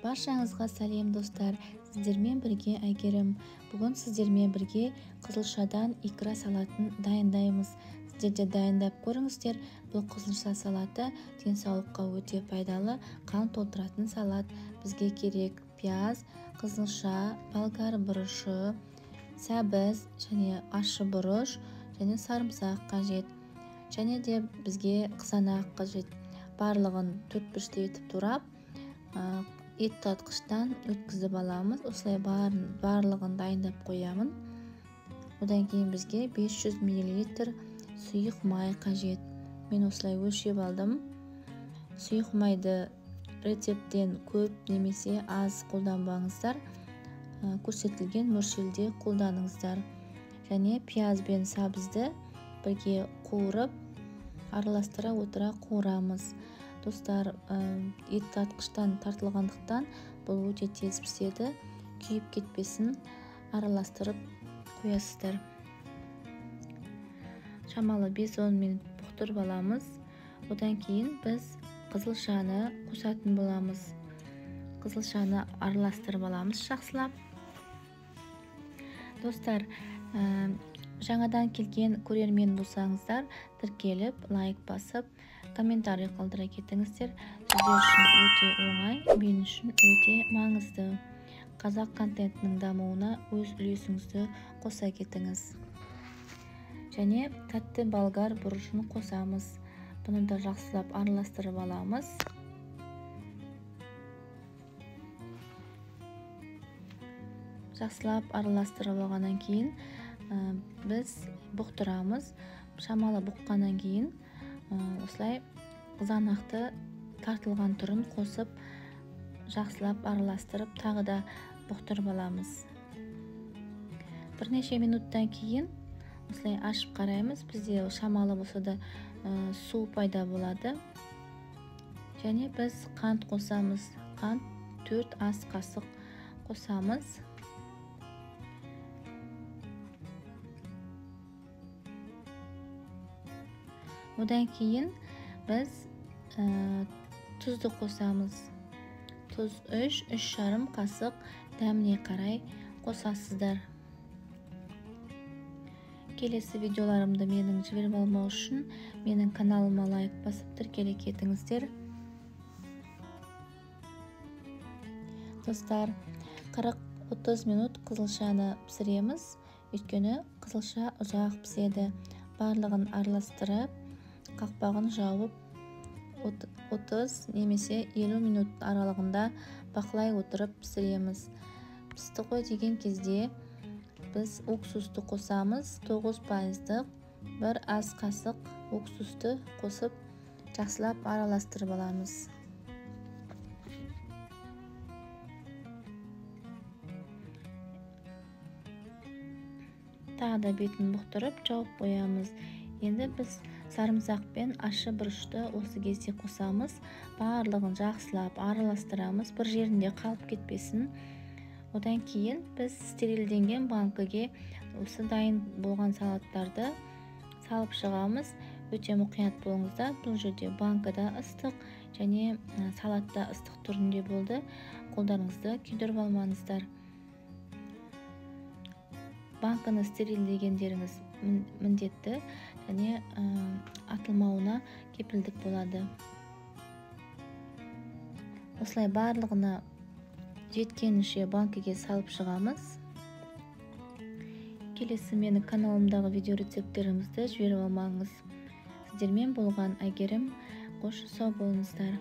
Баршаңызға сәлем достар, сіздермен бірге Әйгерім. Бүгін сіздермен бірге қызылшадан икра салатын дайындаймыз. Сіздер де дайындап көріңіздер. Бұл қызылша салаты денсаулыққа өте пайдалы, қан толтыратын салат. Бізге керек пияз, қызылша, болгар бұрышы, сәбіз және ащы бұрыш және сарымсақ қажет. Және де бізге қызанақ қажет. Барлығын төрт-бұрышты етіп турап, ет татқыштан өткізіп аламыз. Осылай барлығын дайындап қоямын. Одан кейін бізге 500 мл сұйық май қажет. Мен осылай өлшеп алдым. Сұйық майды рецепттен көп немесе аз қолданбаңыздар. Көрсетілген мөлшерде қолданыңыздар. Және пияз бен сәбізді бірге қуырып, араластыра отыра қуырамыз. Достар, ет татқыштан тартылғандықтан бұл өте тез піседі. Күйіп кетпесін араластырып қоясыздар. Шамалы 5-10 минут бұқтырып аламыз. Одан кейін біз қызылшаны қосатын боламыз. Қызылшаны араластырып аламыз жақсылап. Достар, жаңадан келген көрермен болсаңыздар, тіркеліп, лайк басып, комментарий қалдыра кетіңіздер. Сіздер үшін өте оңай, мен үшін өте маңызды. Қазақ контентінің дамуына өз үлесіңізді қоса кетіңіз. Және тәтті болгар бұрышын қосамыз. Бұны да жақсылап араластырып аламыз. Жақсылап араластырып алғаннан кейін біз бұқтырамыз. Шамалы бұққаннан кейін осылай қызанақты тартылған түрін қосып, жақсылап араластырып, тағы да бұқтырып аламыз. Бірнеше минуттан кейін осылай ашып қараймыз. Бізде шамалы болса да су пайда болады. Және біз қант қосамыз. Қант 4 ас қасық қосамыз. Одан кейін біз тұзды қосамыз. Тұз 3-3,5 қасық, дәміне қарай қосасыздар. Келесі видеоларымды менің жіберіп алмау үшін менің каналыма лайк басып тіркеле кетіңіздер. Достар, 40-30 минут қызылшаны пісіреміз. Өйткені қызылша ұзақ піседі. Барлығын араластырып, қақпағын жауып 30 немесе 50 минут аралығында бақылай отырып пісіреміз. Пісті ғой деген кезде біз уксусты қосамыз. 9%-лық 1 ас қасық уксусты қосып жақсылап араластырып аламыз. Тағы да бетін бұқтырып жауып қоямыз. Енді біз сарымсақ пен ащы бұрышты осы кезде қосамыз. Барлығын жақсылап араластырамыз, бір жерінде қалып кетпесін. Одан кейін біз стерилденген банкіге осы дайын болған салаттарды салып шығамыз. Өте мұқият болыңыздар. Бұл жерде банкада ыстық және салатта ыстық түрінде болды. Қолдарыңызды күйдіріп алмаңыздар. Банканы стерилдегендеріңіз міндетті және атылмауына кепілдік болады. Осылай барлығына жеткенінше банкіге салып шығамыз. Келесі менің каналымдағы видео рецепттерімізді жіберіп алмаңыз. Сіздермен болған Әйгерім. Қош сау болыңыздар.